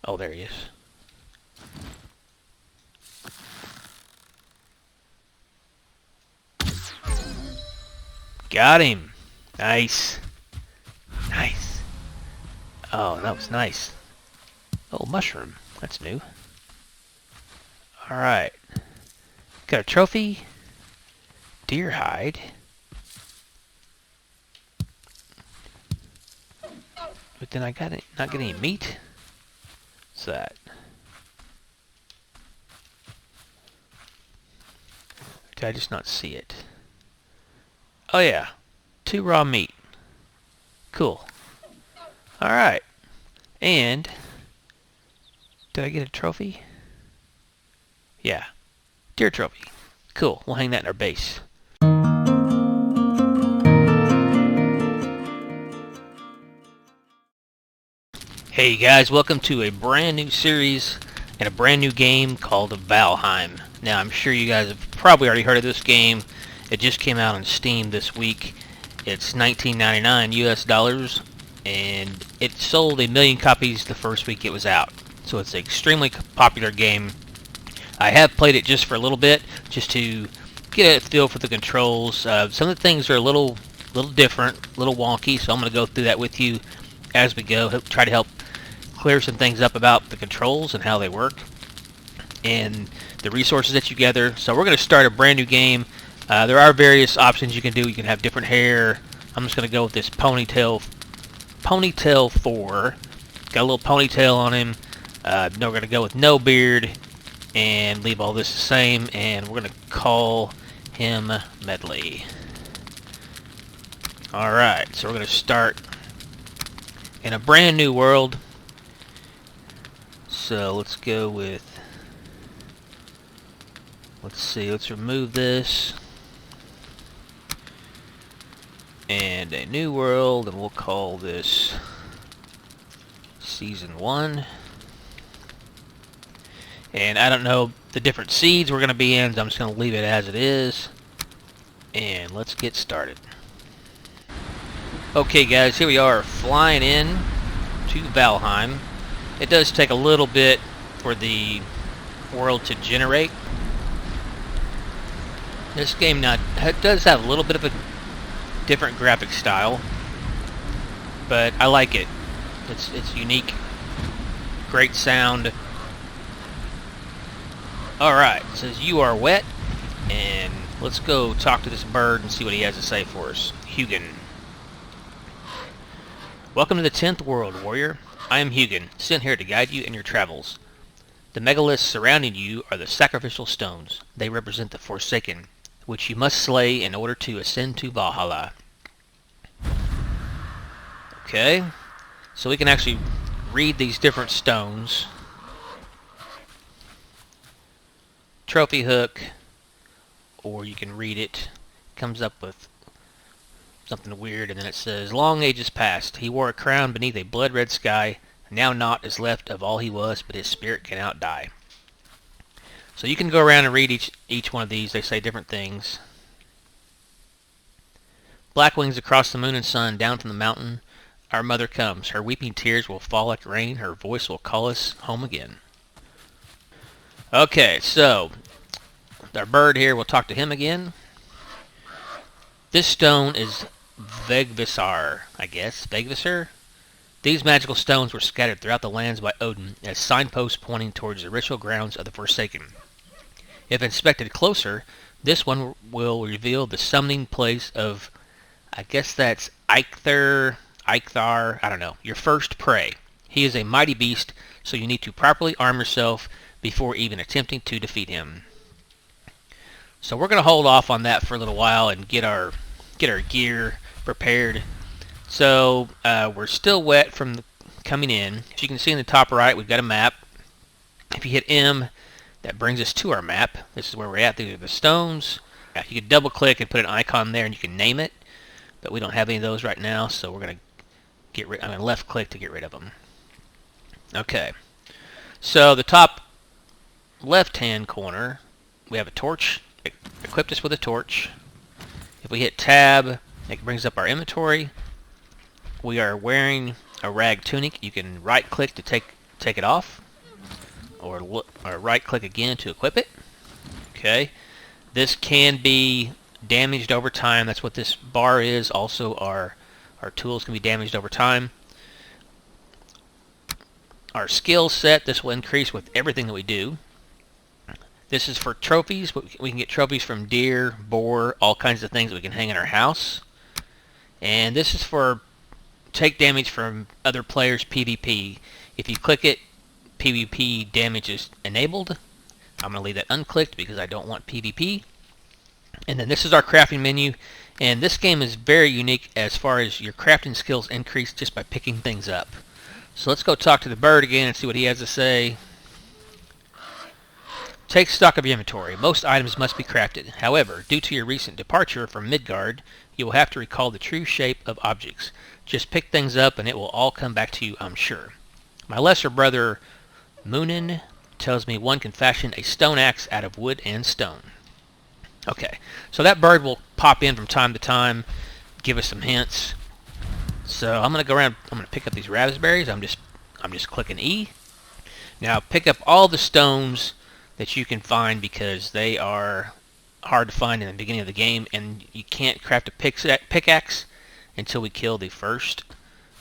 Oh, there he is. Got him. Nice. Nice. Oh, that was nice. Oh, mushroom. That's new. Alright. Got a trophy. Deer hide. But then I not get any meat. What's that? Did I just not see it? Oh yeah. 2 raw meat. Cool. Alright. And did I get a trophy? Yeah. Deer trophy. Cool. We'll hang that in our base. Hey guys, welcome to a brand new series and a brand new game called Valheim. Now I'm sure you guys have probably already heard of this game. It just came out on Steam this week. It's $19.99 US dollars, and it sold 1 million copies the first week it was out. So it's an extremely popular game. I have played it just for a little bit, just to get a feel for the controls. Some of the things are a little different, a little wonky, so I'm going to go through that with you as we go. Try to help clear some things up about the controls and how they work and the resources that you gather. So we're going to start a brand new game. There are various options you can do. You can have different hair. I'm just going to go with this ponytail 4. Got a little ponytail on him. No, we're going to go with no beard and leave all this the same, and we're going to call him Medley. Alright, so we're going to start in a brand new world. So let's go with, let's remove this, and a new world, and we'll call this Season 1. And I don't know the different seeds we're going to be in, so I'm just going to leave it as it is, and let's get started. Okay guys, here we are flying in to Valheim. It does take a little bit for the world to generate. This game now does have a little bit of a different graphic style, but I like it. It's unique. Great sound. Alright, it says you are wet, and let's go talk to this bird and see what he has to say for us. Hugin. Welcome to the 10th world, warrior. I am Hugin, sent here to guide you in your travels. The megaliths surrounding you are the sacrificial stones. They represent the Forsaken, which you must slay in order to ascend to Valhalla. Okay, so we can actually read these different stones. Trophy hook, or you can read it. Comes up with something weird, and then it says, long ages past, he wore a crown beneath a blood-red sky. Now naught is left of all he was, but his spirit cannot die. So you can go around and read each one of these. They say different things. Black wings across the moon and sun, down from the mountain, our mother comes. Her weeping tears will fall like rain. Her voice will call us home again. Okay, so our bird here, we'll talk to him again. This stone is Vegvisar, I guess. Vegvisar? These magical stones were scattered throughout the lands by Odin as signposts pointing towards the ritual grounds of the Forsaken. If inspected closer, this one will reveal the summoning place of, I guess that's Eikthyr, I don't know, your first prey. He is a mighty beast, so you need to properly arm yourself before even attempting to defeat him. So we're going to hold off on that for a little while and get our gear prepared. So we're still wet from coming in. As you can see in the top right, we've got a map. If you hit M, that brings us to our map. This is where we're at. These are the stones. You can double click and put an icon there and you can name it, but we don't have any of those right now, so we're going to I'm going to left click to get rid of them. Okay. So the top left hand corner, we have a torch. It equipped us with a torch. If we hit tab, it brings up our inventory. We are wearing a rag tunic. You can right click to take it off, or right click again to equip it. Okay, this can be damaged over time. That's what this bar is. Also, our tools can be damaged over time. Our skill set, this will increase with everything that we do. This is for trophies. We can get trophies from deer, boar, all kinds of things that we can hang in our house. And this is for take damage from other players PvP. If you click it, PvP damage is enabled. I'm going to leave that unclicked because I don't want PvP. And then this is our crafting menu. And this game is very unique as far as your crafting skills increase just by picking things up. So let's go talk to the bird again and see what he has to say. Take stock of your inventory. Most items must be crafted. However, due to your recent departure from Midgard, you will have to recall the true shape of objects. Just pick things up and it will all come back to you, I'm sure. My lesser brother, Moonin, tells me one can fashion a stone axe out of wood and stone. Okay, so that bird will pop in from time to time, give us some hints. So I'm going to go around, I'm going to pick up these raspberries. I'm just clicking E. Now pick up all the stones that you can find because they are hard to find in the beginning of the game, and you can't craft a pickaxe until we kill the first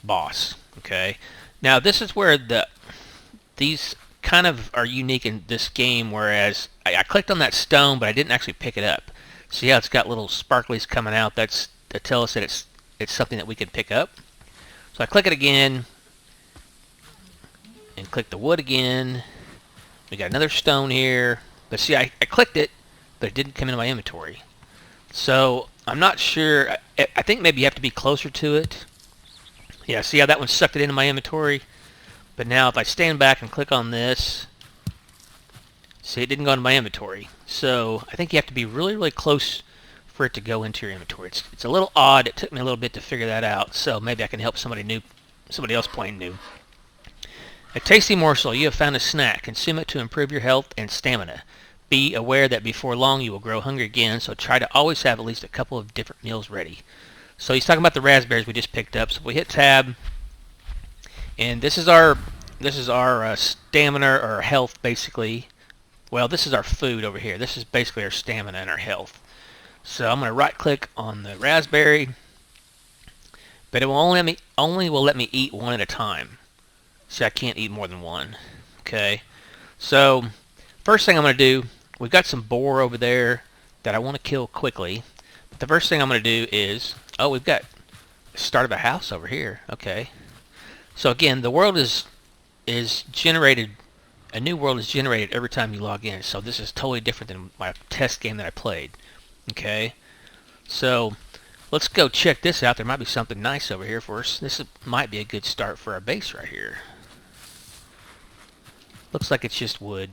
boss. Okay. Now this is where these kind of are unique in this game, whereas I clicked on that stone but I didn't actually pick it up. See how it's got little sparklies coming out? That tell us that it's something that we can pick up. So I click it again and click the wood again. We got another stone here, but see I clicked it but it didn't come into my inventory. So I'm not sure. I think maybe you have to be closer to it. Yeah, see how that one sucked it into my inventory? But now if I stand back and click on this, see, it didn't go into my inventory. So I think you have to be really, really close for it to go into your inventory. It's a little odd. It took me a little bit to figure that out. So maybe I can help somebody else playing new. A tasty morsel. You have found a snack. Consume it to improve your health and stamina. Be aware that before long you will grow hungry again, so try to always have at least a couple of different meals ready. So he's talking about the raspberries we just picked up. So if we hit tab, and this is our stamina or health basically. Well, this is our food over here. This is basically our stamina and our health. So I'm going to right click on the raspberry, but it will only let me eat one at a time. See, I can't eat more than one. Okay. So first thing I'm going to do, we've got some boar over there that I want to kill quickly. But the first thing I'm going to do is, oh, we've got the start of a house over here. Okay. So again, the world is generated, a new world is generated every time you log in. So this is totally different than my test game that I played. Okay. So let's go check this out. There might be something nice over here for us. Might be a good start for our base right here. Looks like it's just wood.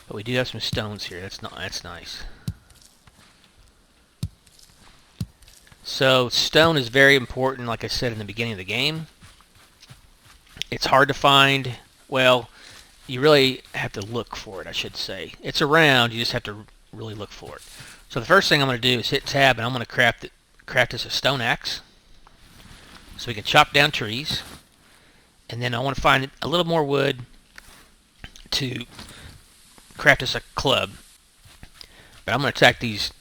But we do have some stones here. That's nice. So stone is very important, like I said in the beginning of the game. It's hard to find. Well, you really have to look for it, I should say. It's around, you just have to really look for it. So the first thing I'm going to do is hit tab, and I'm going to craft us a stone axe so we can chop down trees. And then I want to find a little more wood to craft us a club. But I'm going to attack these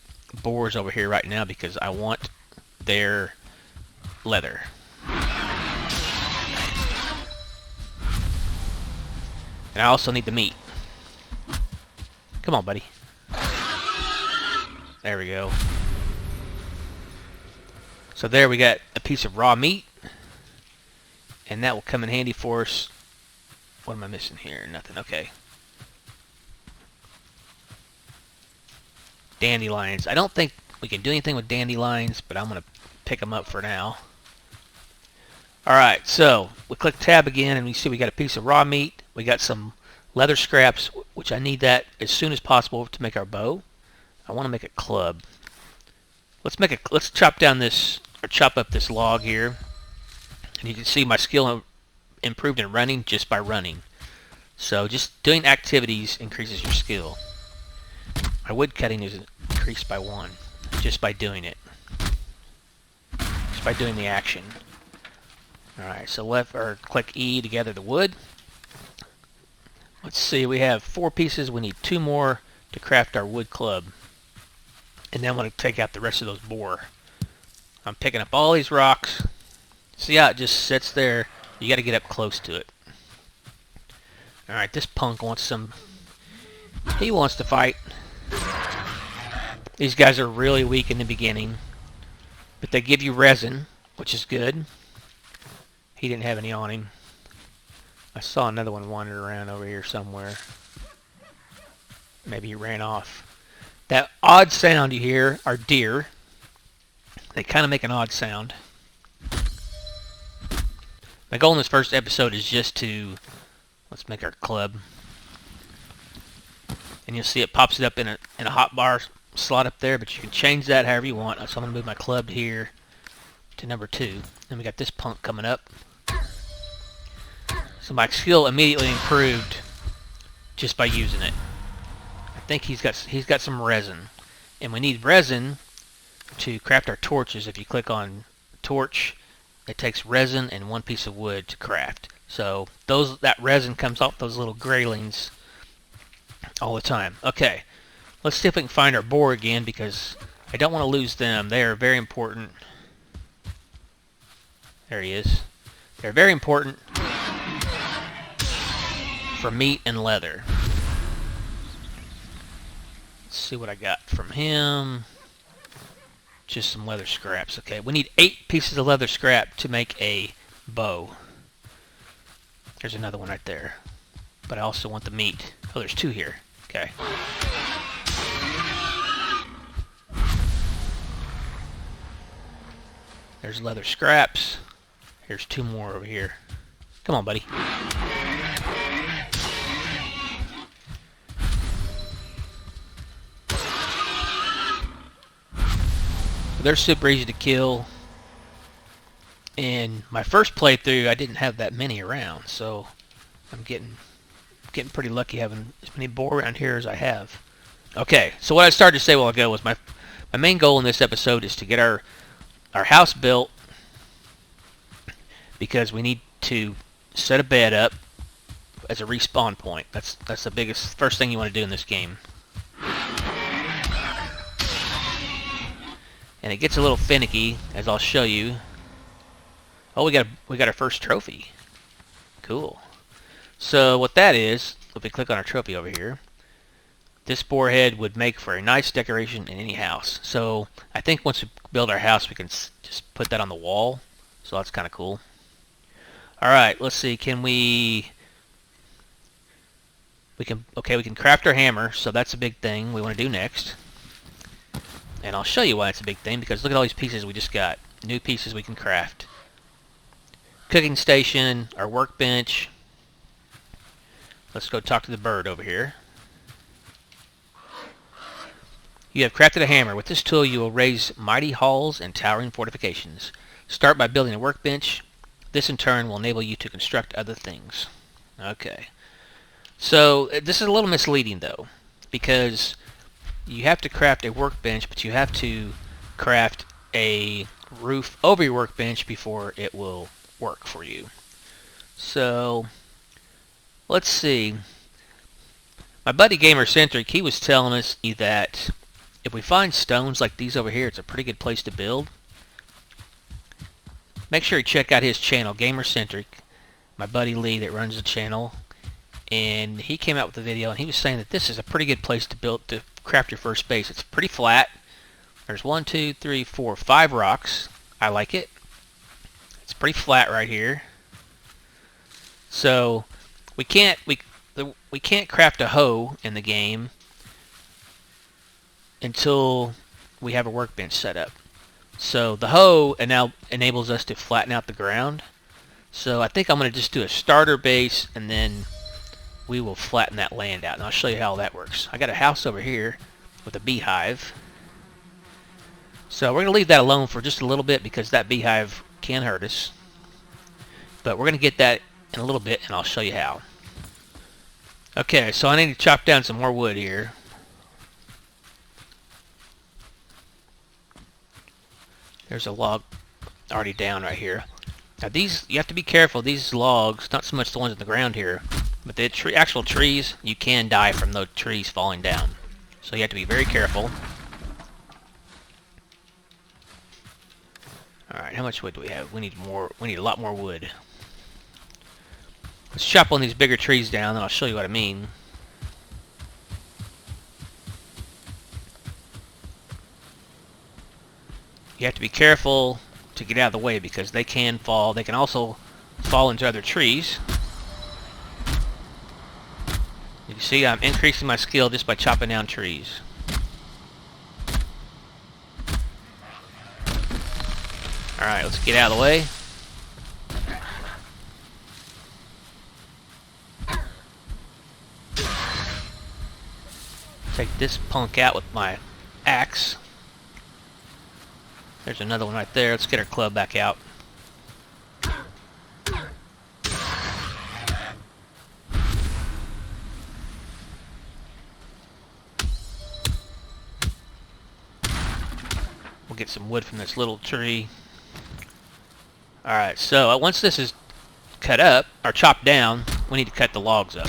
boars over here right now because I want their leather. And I also need the meat. Come on, buddy. There we go. So there we got a piece of raw meat. And that will come in handy for us. What am I missing here? Nothing. Okay. Dandelions. I don't think we can do anything with dandelions, but I'm going to pick them up for now. Alright, so we click tab again and we see we got a piece of raw meat. We got some leather scraps, which I need that as soon as possible to make our bow. I want to make a club. Let's chop down this, or chop up this log here. And you can see my skill improved in running just by running. So just doing activities increases your skill. My wood cutting is increased by 1 just by doing it. Just by doing the action. Alright, so left or click E to gather the wood. Let's see, we have 4 pieces. We need 2 more to craft our wood club. And then I'm going to take out the rest of those boar. I'm picking up all these rocks. See how it just sits there? You got to get up close to it. Alright, this punk wants some... He wants to fight. These guys are really weak in the beginning. But they give you resin, which is good. He didn't have any on him. I saw another one wandering around over here somewhere. Maybe he ran off. That odd sound you hear are deer. They kind of make an odd sound. My goal in this first episode is just to... Let's make our club. And you'll see it pops it up in a hotbar slot up there, but you can change that however you want. So I'm going to move my club here to number 2. Then we got this punk coming up. So my skill immediately improved just by using it. I think he's got some resin. And we need resin to craft our torches. If you click on torch, it takes resin and 1 piece of wood to craft. So that resin comes off those little graylings all the time. Okay, let's see if we can find our boar again, because I don't want to lose them. They are very important. There he is. They're very important for meat and leather. Let's see what I got from him. Just some leather scraps. Okay, we need 8 pieces of leather scrap to make a bow. There's another one right there. But I also want the meat. Oh, there's 2 here. Okay. There's leather scraps. Here's 2 more over here. Come on, buddy. They're super easy to kill. In my first playthrough, I didn't have that many around, so I'm getting pretty lucky having as many boar around here as I have. Okay, so what I started to say a while ago was my main goal in this episode is to get our house built, because we need to set a bed up as a respawn point. That's the first thing you want to do in this game. And it gets a little finicky, as I'll show you. Oh, we got our first trophy. Cool. So what that is, if we click on our trophy over here, this boar head would make for a nice decoration in any house. So I think once we build our house, we can just put that on the wall. So that's kind of cool. All right, let's see. Can we can craft our hammer. So that's a big thing we want to do next. And I'll show you why it's a big thing, because look at all these pieces we just got. New pieces we can craft. Cooking station, our workbench. Let's go talk to the bird over here. You have crafted a hammer. With this tool, you will raise mighty halls and towering fortifications. Start by building a workbench. This, in turn, will enable you to construct other things. Okay. So, this is a little misleading, though, because you have to craft a workbench, but you have to craft a roof over your workbench before it will work for you. So, let's see. My buddy Gamer-Centric, he was telling us that if we find stones like these over here, it's a pretty good place to build. Make sure you check out his channel, Gamer-Centric, my buddy Lee that runs the channel. And he came out with a video, and he was saying that this is a pretty good place to craft your first base. It's pretty flat. There's 1, 2, 3, 4, 5 rocks. I like it. It's pretty flat right here. So we can't craft a hoe in the game until we have a workbench set up. So the hoe now enables us to flatten out the ground. So I think I'm going to just do a starter base, and then we will flatten that land out. And I'll show you how that works. I got a house over here with a beehive. So we're going to leave that alone for just a little bit, because that beehive can hurt us. But we're going to get that in a little bit, and I'll show you how. Okay, so I need to chop down some more wood here. There's a log already down right here. Now these, you have to be careful. These logs, not so much the ones on the ground here, but the actual trees, you can die from those trees falling down. So you have to be very careful. Alright, how much wood do we have? We need more. We need a lot more wood. Let's chop one of these bigger trees down, and I'll show you what I mean. You have to be careful to get out of the way because they can fall. They can also fall into other trees. You see, I'm increasing my skill just by chopping down trees. Alright, let's get out of the way. Take this punk out with my axe. There's another one right there. Let's get our club back out. We'll get some wood from this little tree. Alright, so once this is cut up, or chopped down, we need to cut the logs up.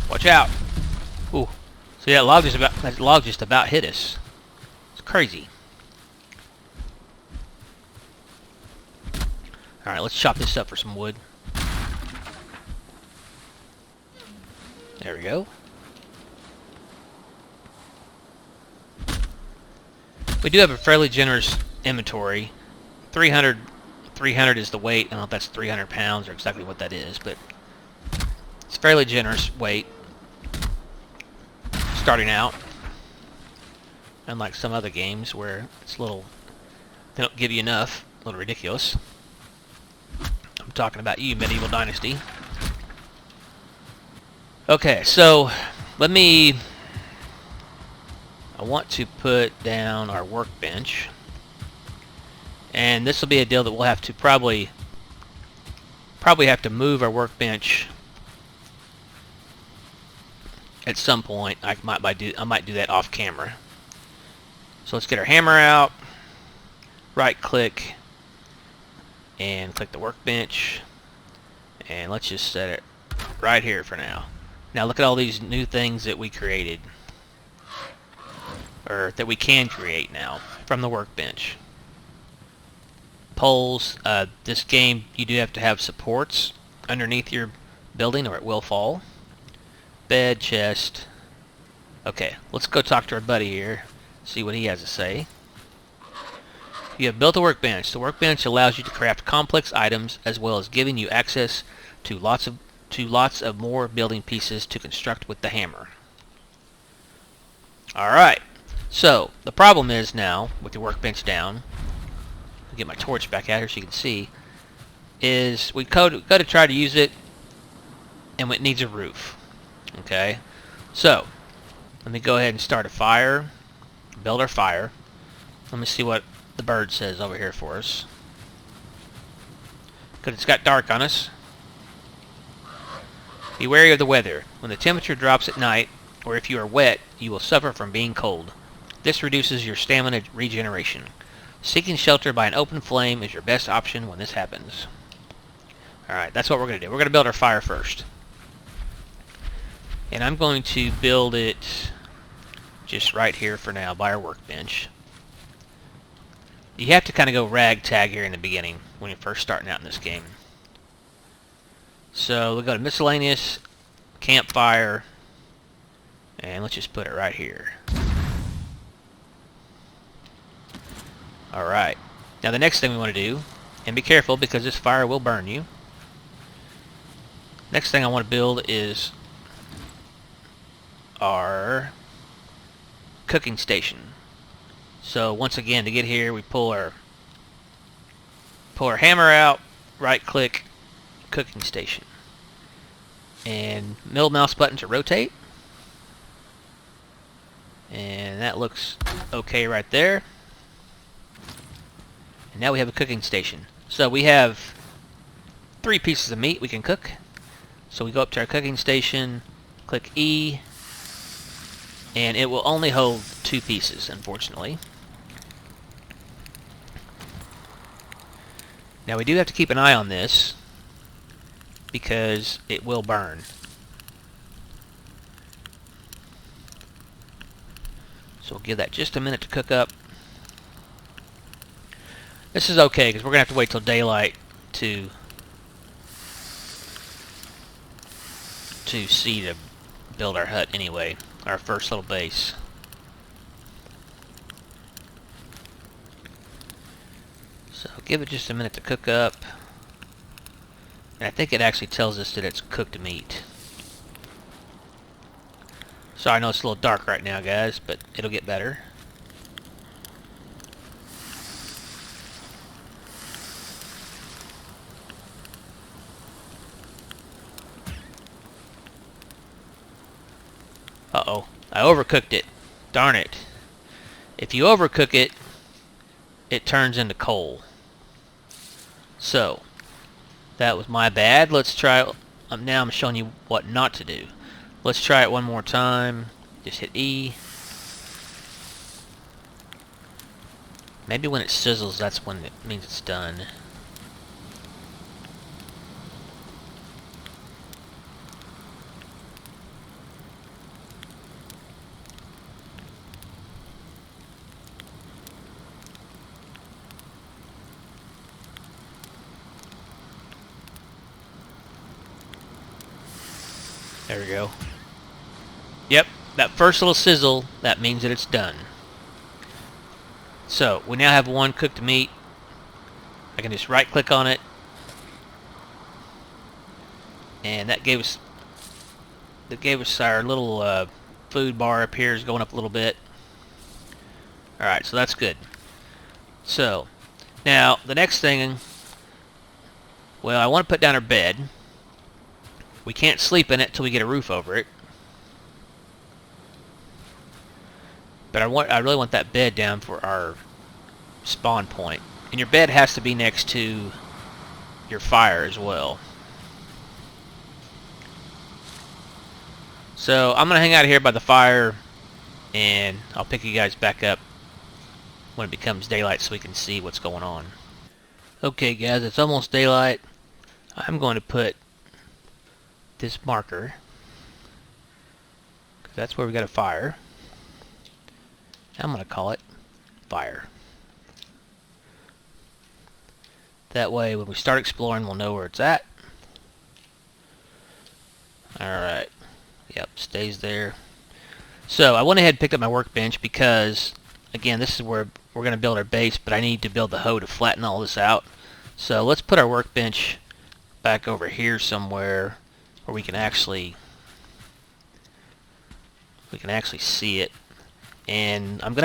Watch out! Ooh. See, that log just about hit us. It's crazy. Alright, let's chop this up for some wood. There we go. We do have a fairly generous inventory. 300 is the weight. I don't know if that's 300 pounds or exactly what that is, but it's fairly generous weight starting out. Unlike some other games where it's they don't give you enough, a little ridiculous. I'm talking about you, Medieval Dynasty. Okay, so I want to put down our workbench, and this will be a deal that we'll have to probably have to move our workbench at some point. I might do that off camera. So let's get our hammer out, right click, and click the workbench, and let's just set it right here for now. Now look at all these new things that we created, or that we can create now from the workbench. Poles. This game, you do have to have supports underneath your building or it will fall. Bed, chest. Okay, let's go talk to our buddy here, see what he has to say. You have built a workbench. The workbench allows you to craft complex items as well as giving you access to lots of more building pieces to construct with the hammer. Alright, so the problem is now, with the workbench down, I'll get my torch back out here so you can see, is we go to try to use it, and it needs a roof. Okay, so let me go ahead and start a fire, build our fire. Let me see what the bird says over here for us, because it's got dark on us. Be wary of the weather. When the temperature drops at night, or if you are wet, you will suffer from being cold. This reduces your stamina regeneration. Seeking shelter by an open flame is your best option when this happens. Alright, that's what we're going to do. We're going to build our fire first. And I'm going to build it just right here for now by our workbench. You have to kind of go ragtag here in the beginning when you're first starting out in this game. So we'll go to miscellaneous, campfire, and let's just put it right here. Alright. Now the next thing we want to do, and be careful because this fire will burn you. Next thing I want to build is our cooking station. So once again, to get here, we pull our hammer out, right click, cooking station, and middle mouse button to rotate, and that looks okay right there. And now we have a cooking station. So we have 3 pieces of meat we can cook. So we go up to our cooking station, click E, and it will only hold 2 pieces, unfortunately. Now we do have to keep an eye on this, because it will burn. So we'll give that just a minute to cook up. This is okay, because we're going to have to wait till daylight to see to build our hut anyway, our first little base. So give it just a minute to cook up. And I think it actually tells us that it's cooked meat. Sorry, I know it's a little dark right now, guys, but it'll get better. Uh-oh, I overcooked it. Darn it. If you overcook it, it turns into coal. So, that was my bad. Let's try it. Now I'm showing you what not to do. Let's try it one more time. Just hit E. Maybe when it sizzles, that's when it means it's done. There we go. Yep, that first little sizzle, that means that it's done. So, we now have 1 cooked meat. I can just right click on it. And that gave us our little food bar up here is going up a little bit. Alright, so that's good. So, now the next thing, well, I want to put down our bed. We can't sleep in it till we get a roof over it. But I really want that bed down for our spawn point. And your bed has to be next to your fire as well. So I'm going to hang out here by the fire, and I'll pick you guys back up when it becomes daylight so we can see what's going on. Okay guys, it's almost daylight. I'm going to put this marker, because that's where we got a fire. I'm going to call it fire. That way when we start exploring, we'll know where it's at. Alright. Yep, stays there. So I went ahead and picked up my workbench because, again, this is where we're going to build our base, but I need to build the hoe to flatten all this out. So let's put our workbench back over here somewhere where we can actually see it. And and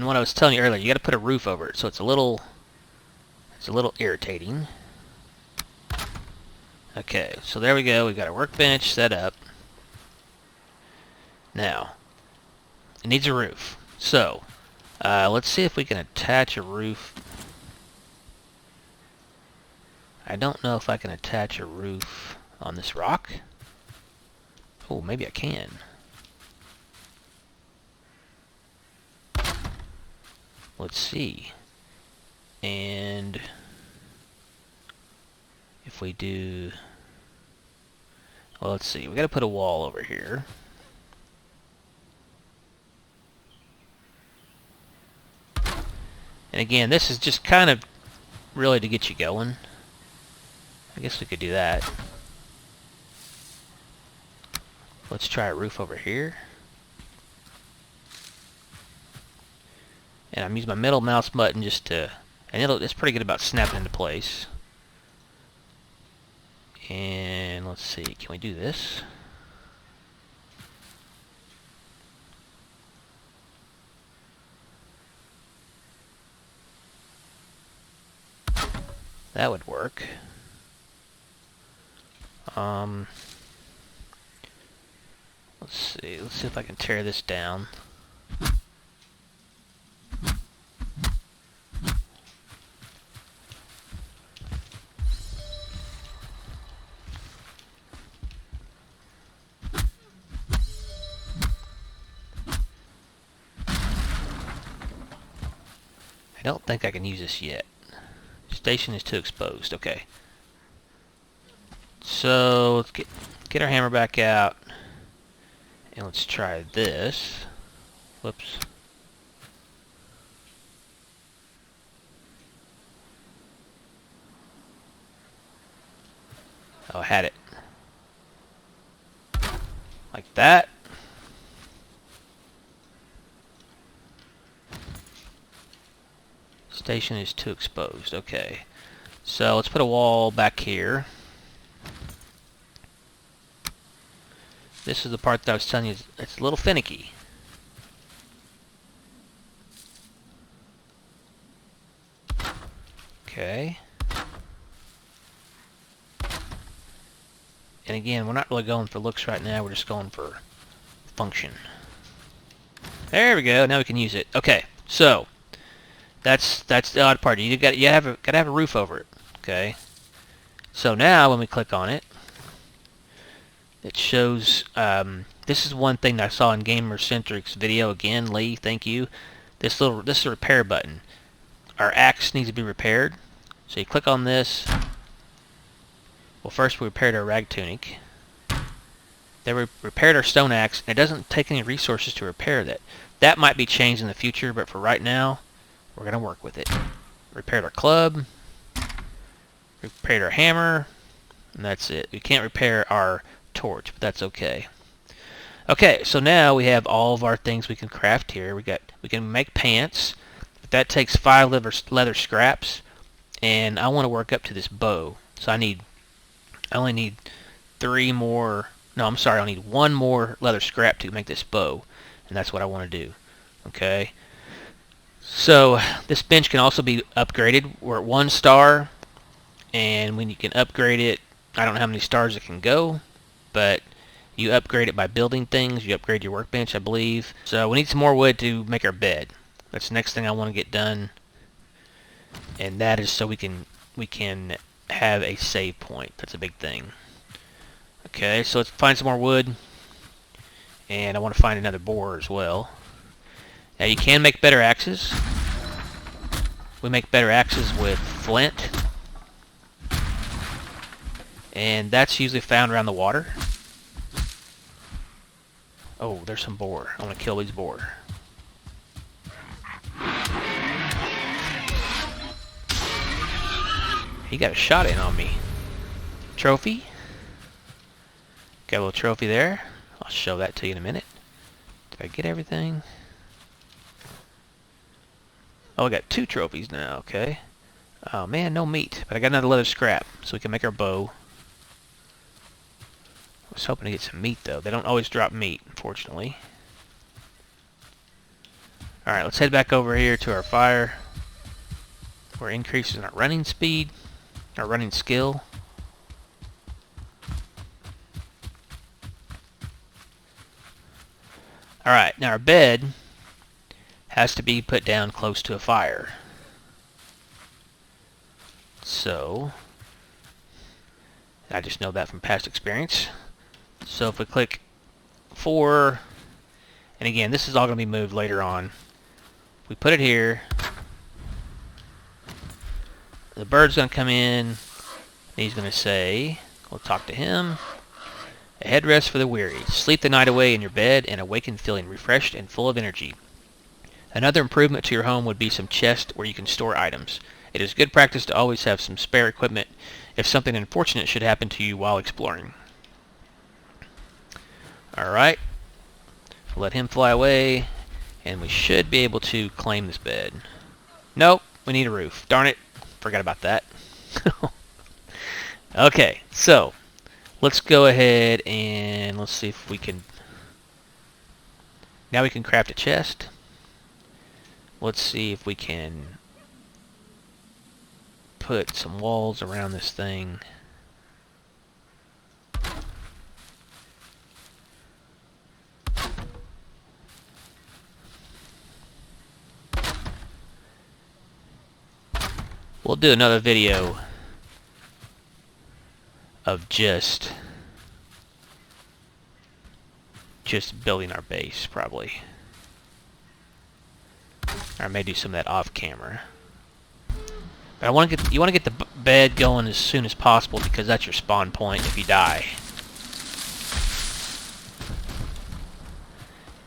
what I was telling you earlier, you got to put a roof over it, so it's a little irritating. Okay, so there we go. We've got our workbench set up. Now, it needs a roof. So, let's see if we can attach a roof. I don't know if I can attach a roof on this rock. Oh, maybe I can. Let's see. And if we do, well, let's see. We got to put a wall over here. And again, this is just kind of really to get you going. I guess we could do that. Let's try a roof over here. And I'm using my middle mouse button just to, and it's pretty good about snapping into place. And let's see, can we do this? That would work. Let's see if I can tear this down. don't think I can use this yet. Station is too exposed. Okay. So let's get our hammer back out. And let's try this. Whoops. Oh, I had it. Like that. Station is too exposed. Okay. So let's put a wall back here. This is the part that I was telling you, it's a little finicky. Okay. And again, we're not really going for looks right now, we're just going for function. There we go, now we can use it. Okay, so that's the odd part. You gotta have a roof over it. Okay. So now when we click on it, it shows this is one thing that I saw in Gamer-Centric's video. Again, Lee, thank you. This is a repair button. Our axe needs to be repaired. So you click on this. Well, first we repaired our rag tunic. Then we repaired our stone axe, and it doesn't take any resources to repair that. That might be changed in the future, but for right now, we're going to work with it. Repaired our club. Repaired our hammer. And that's it. We can't repair our torch, but that's okay. Okay, so now we have all of our things we can craft here. We can make pants. That takes 5 leather scraps, and I want to work up to this bow. So I only need 3 more. No, I'm sorry. I need 1 more leather scrap to make this bow, and that's what I want to do. Okay. So this bench can also be upgraded. We're at 1 star, and when you can upgrade it, I don't know how many stars it can go, but you upgrade it by building things. You upgrade your workbench, I believe. So we need some more wood to make our bed. That's the next thing I want to get done, and that is so we can have a save point. That's a big thing. Okay, so let's find some more wood, and I want to find another boar as well. Now you can make better axes. We make better axes with flint, and that's usually found around the water. Oh, there's some boar. I want to kill these boar. He got a shot in on me. Trophy. Got a little trophy there. I'll show that to you in a minute. Did I get everything? Oh, I got 2 trophies now. Okay. Oh man, no meat. But I got another leather scrap, so we can make our bow. I was hoping to get some meat, though. They don't always drop meat, unfortunately. Alright, let's head back over here to our fire. We're increasing our running speed, our running skill. Alright, now our bed has to be put down close to a fire. So, I just know that from past experience. So if we click 4, and again, this is all going to be moved later on. We put it here. The bird's going to come in, and he's going to say, we'll talk to him. A headrest for the weary. Sleep the night away in your bed and awaken feeling refreshed and full of energy. Another improvement to your home would be some chests where you can store items. It is good practice to always have some spare equipment if something unfortunate should happen to you while exploring. Alright. Let him fly away, and we should be able to claim this bed. Nope, we need a roof. Darn it. Forgot about that. Okay, so let's go ahead and let's see if we can. Now we can craft a chest. Let's see if we can put some walls around this thing. We'll do another video of just building our base, probably. Or I may do some of that off camera. But you want to get the bed going as soon as possible because that's your spawn point if you die.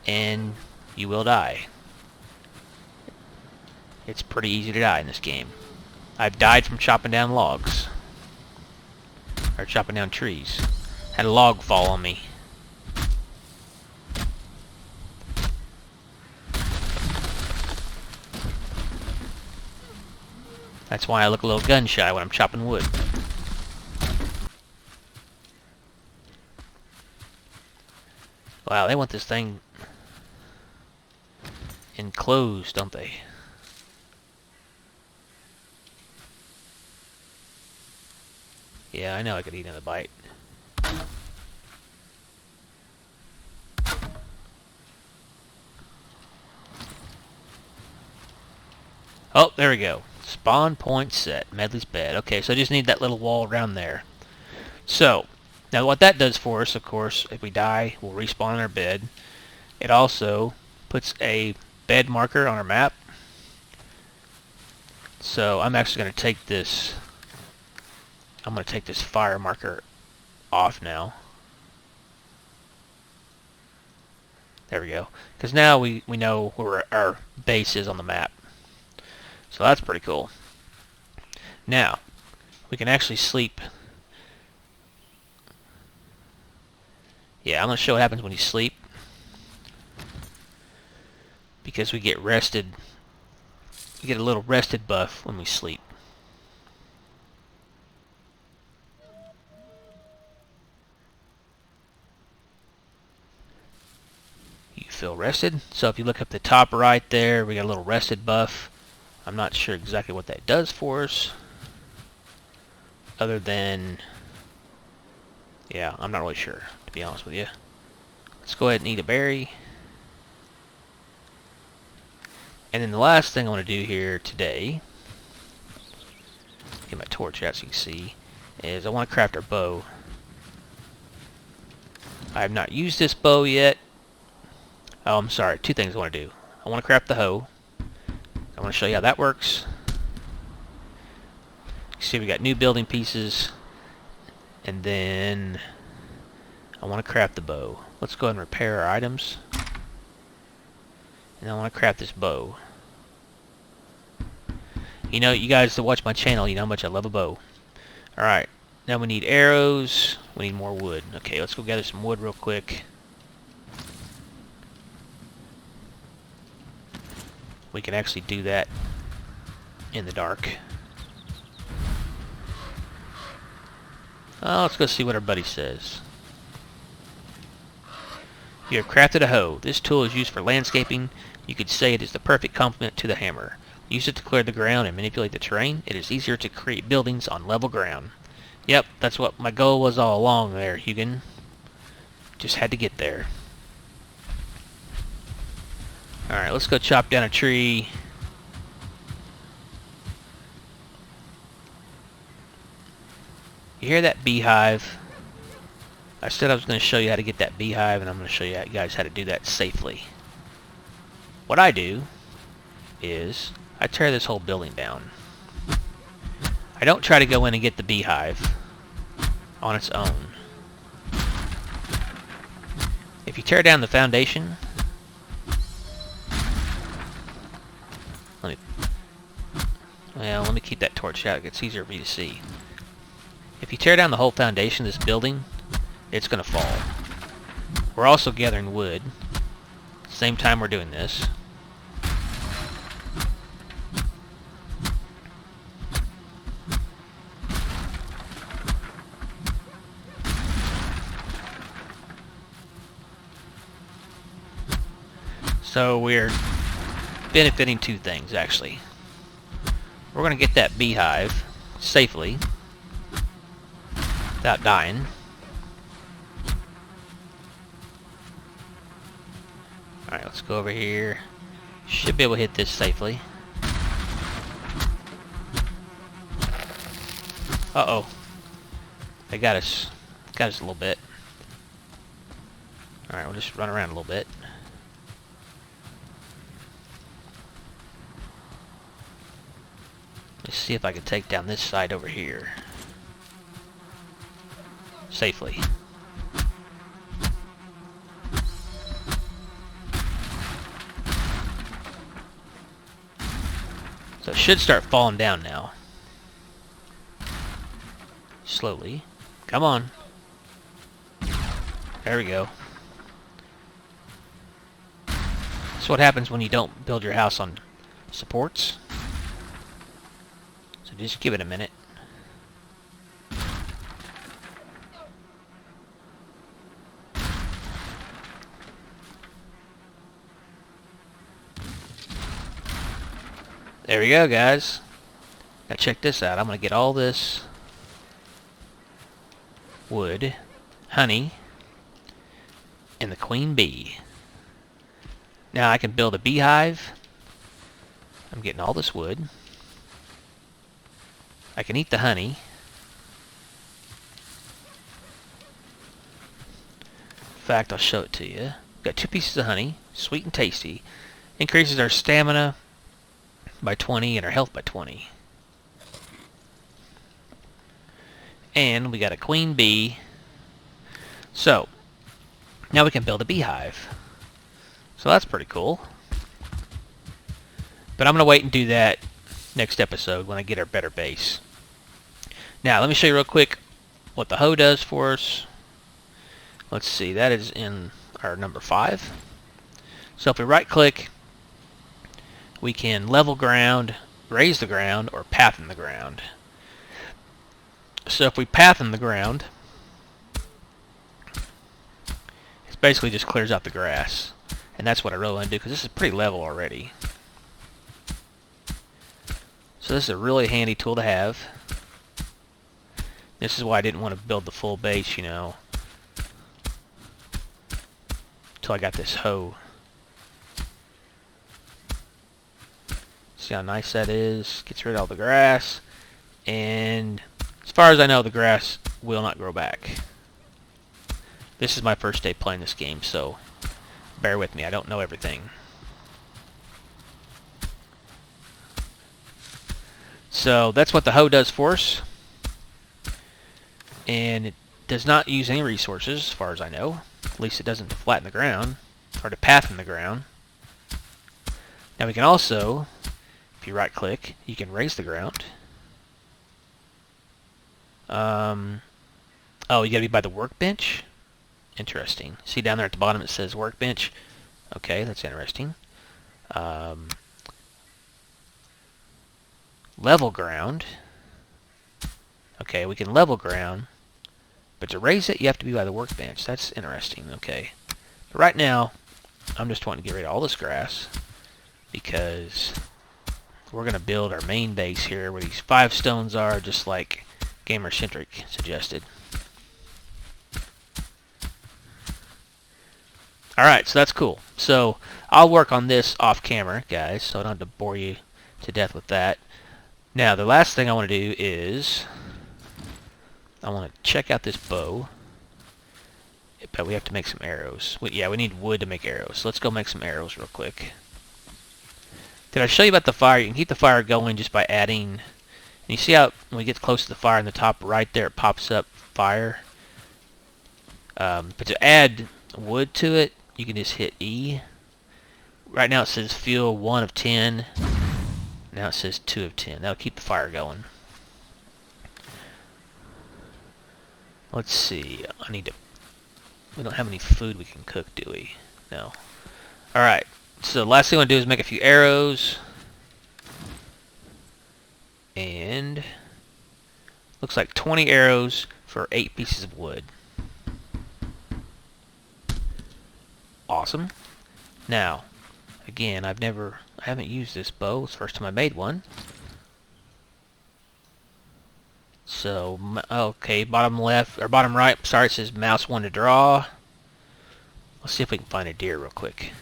And you will die. It's pretty easy to die in this game. I've died from chopping down logs. Or chopping down trees. Had a log fall on me. That's why I look a little gun shy when I'm chopping wood. Wow, they want this thing enclosed, don't they? Yeah, I know I could eat another bite. Oh, there we go. Spawn point set. Medley's bed. Okay, so I just need that little wall around there. So, now what that does for us, of course, if we die, we'll respawn in our bed. It also puts a bed marker on our map. So I'm actually going to take this... I'm going to take this fire marker off now. There we go. Because now we know where our base is on the map. So that's pretty cool. Now, we can actually sleep. Yeah, I'm going to show what happens when you sleep. Because we get rested. We get a little rested buff when we sleep. You feel rested. So if you look up the top right there, we got a little rested buff. I'm not sure exactly what that does for us. Other than... yeah, I'm not really sure, to be honest with you. Let's go ahead and eat a berry. And then the last thing I want to do here today, get my torch out so you can see, is I want to craft our bow. I have not used this bow yet. Oh, I'm sorry. Two things I want to do. I want to craft the hoe. I want to show you how that works. You see we got new building pieces. And then I want to craft the bow. Let's go ahead and repair our items. And I want to craft this bow. You know, you guys that watch my channel, you know how much I love a bow. Alright, now we need arrows. We need more wood. Okay, let's go gather some wood real quick. We can actually do that in the dark. Let's go see what our buddy says. You have crafted a hoe. This tool is used for landscaping. You could say it is the perfect complement to the hammer. Use it to clear the ground and manipulate the terrain. It is easier to create buildings on level ground. Yep, that's what my goal was all along there, Hugin. Just had to get there. Alright, let's go chop down a tree. You hear that beehive? I said I was going to show you how to get that beehive, and I'm going to show you guys how to do that safely. What I do is I tear this whole building down. I don't try to go in and get the beehive on its own. If you tear down the foundation, let me keep that torch out. It's easier for you to see. If you tear down the whole foundation of this building, it's going to fall. We're also gathering wood. Same time we're doing this. So we're benefiting two things, actually. We're going to get that beehive safely without dying. Alright, let's go over here. Should be able to hit this safely. Uh-oh. They got us a little bit. Alright, we'll just run around a little bit. Let's see if I can take down this side over here safely. So it should start falling down now. Slowly. Come on. There we go. That's what happens when you don't build your house on supports. So just give it a minute. There we go, guys. Now check this out. I'm going to get all this wood, honey, and the queen bee. Now I can build a beehive. I'm getting all this wood. I can eat the honey. In fact, I'll show it to you. Got 2 pieces of honey, sweet and tasty. Increases our stamina by 20 and our health by 20. And we got a queen bee. So, now we can build a beehive. So that's pretty cool. But I'm going to wait and do that next episode when I get our better base. Now, let me show you real quick what the hoe does for us. Let's see, that is in our number 5. So if we right click, we can level ground, raise the ground, or path in the ground. So if we path in the ground, it basically just clears out the grass. And that's what I really want to do, because this is pretty level already. So this is a really handy tool to have. This is why I didn't want to build the full base, you know, until I got this hoe. See how nice that is? Gets rid of all the grass. And as far as I know, the grass will not grow back. This is my first day playing this game, so bear with me. I don't know everything. So that's what the hoe does for us. And it does not use any resources, as far as I know. At least it doesn't flatten the ground, or to path in the ground. Now we can also, if you right click, you can raise the ground. Oh, you gotta be by the workbench? Interesting. See down there at the bottom it says workbench? Okay, that's interesting. Level ground. Okay, we can level ground, but to raise it, you have to be by the workbench. That's interesting. Okay, but right now, I'm just wanting to get rid of all this grass because we're going to build our main base here where these 5 stones are, just like Gamer-Centric suggested. Alright, so that's cool. So I'll work on this off camera, guys, so I don't have to bore you to death with that. Now, the last thing I want to do is I want to check out this bow, but we have to make some arrows. We need wood to make arrows. So let's go make some arrows real quick. Did I show you about the fire? You can keep the fire going just by adding, and you see how when we get close to the fire in the top right there, it pops up fire. But to add wood to it, you can just hit E. Right now it says fuel 1 of 10. Now it says 2 of 10. That'll keep the fire going. Let's see. We don't have any food we can cook, do we? No. Alright. So the last thing I want to do is make a few arrows. And looks like 20 arrows for 8 pieces of wood. Awesome. Now, again, I haven't used this bow. It's the first time I made one. So, okay, bottom left, or bottom right, sorry, it says mouse 1 to draw. Let's see if we can find a deer real quick.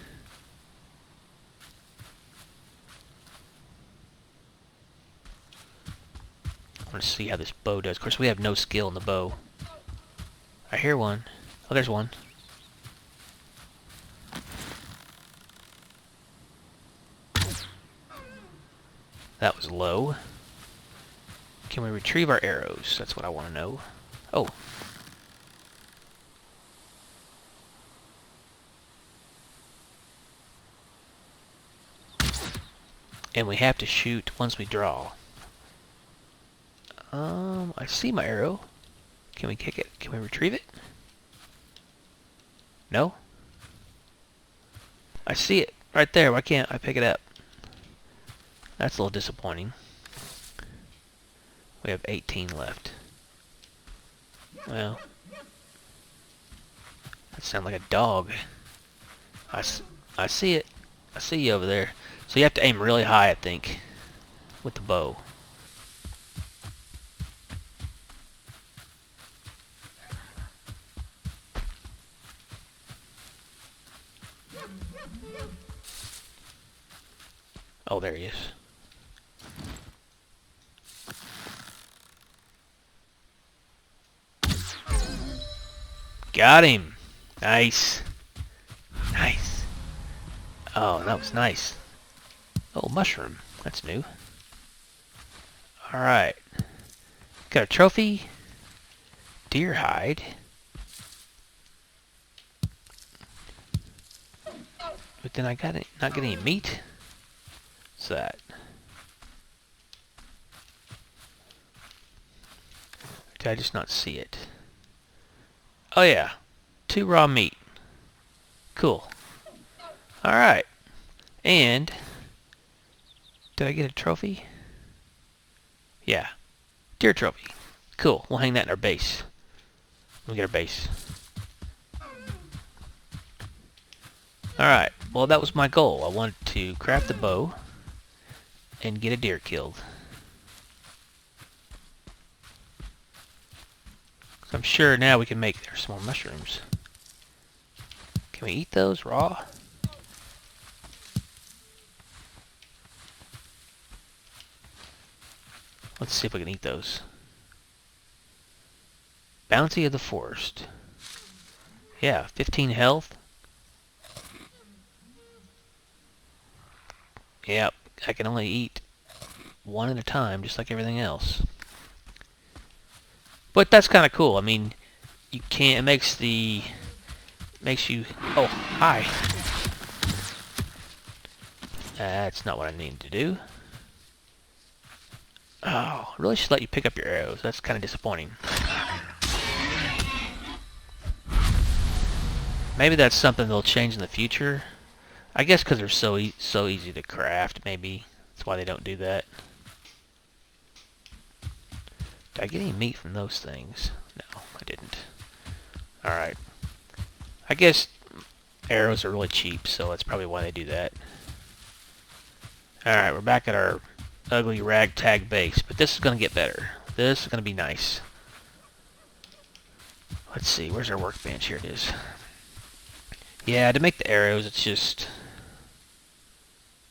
I want to see how this bow does. Of course, we have no skill in the bow. I hear one. Oh, there's one. That was low. Can we retrieve our arrows? That's what I want to know. Oh. And we have to shoot once we draw. I see my arrow. Can we kick it? Can we retrieve it? No? I see it right there. Why can't I pick it up? That's a little disappointing. We have 18 left. Well, that sounds like a dog. I see it. I see you over there. So you have to aim really high, I think, with the bow. Oh, there he is. Got him. Nice. Nice. Oh, that was nice. Oh, mushroom. That's new. Alright. Got a trophy. Deer hide. But then I got it, not getting any meat. What's that? Did I just not see it? Oh yeah. 2 raw meat. Cool. Alright. And did I get a trophy? Yeah. Deer trophy. Cool. We'll hang that in our base. We'll get our base. Alright. Well, that was my goal. I wanted to craft the bow and get a deer killed. So I'm sure now we can make... There's some more mushrooms. Can we eat those raw? Let's see if we can eat those. Bounty of the Forest. Yeah, 15 health. Yep, I can only eat one at a time, just like everything else. But that's kind of cool. I mean, you can't... It makes you... Oh, hi. That's not what I needed to do. Oh, I really should let you pick up your arrows. That's kind of disappointing. Maybe that's something they'll change in the future. I guess because they're so easy to craft, maybe. That's why they don't do that. Did I get any meat from those things? No, I didn't. Alright. I guess arrows are really cheap, so that's probably why they do that. Alright, we're back at our ugly ragtag base, but this is going to get better. This is going to be nice. Let's see, where's our workbench? Here it is. Yeah, to make the arrows,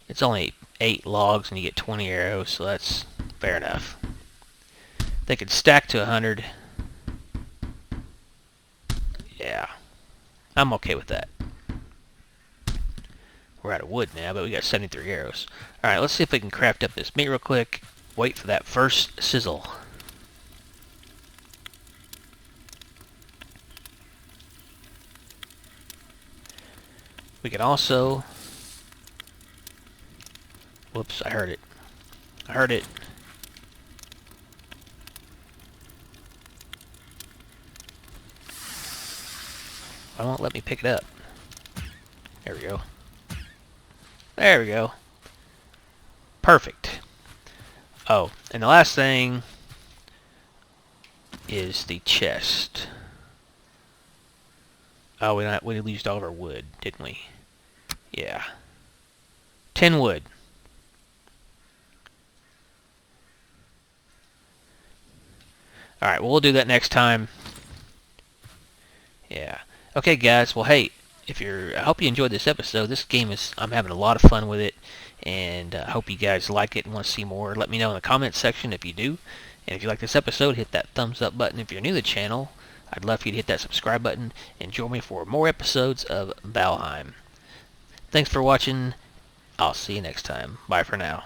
it's only 8 logs and you get 20 arrows, so that's fair enough. They could stack to 100. Yeah, I'm okay with that. We're out of wood now, but we got 73 arrows. Alright, let's see if we can craft up this meat real quick. Wait for that first sizzle. We can also... Whoops, I heard it. I heard it. Why won't it let me pick it up? There we go. There we go. Perfect. Oh, and the last thing is the chest. Oh, we used all of our wood, didn't we? Yeah. 10 wood. Alright, well, we'll do that next time. Yeah. Okay, guys. Well, hey, I hope you enjoyed this episode. This game I'm having a lot of fun with it, and I hope you guys like it and want to see more. Let me know in the comments section if you do. And if you like this episode, hit that thumbs up button. If you're new to the channel, I'd love for you to hit that subscribe button and join me for more episodes of Valheim. Thanks for watching. I'll see you next time. Bye for now.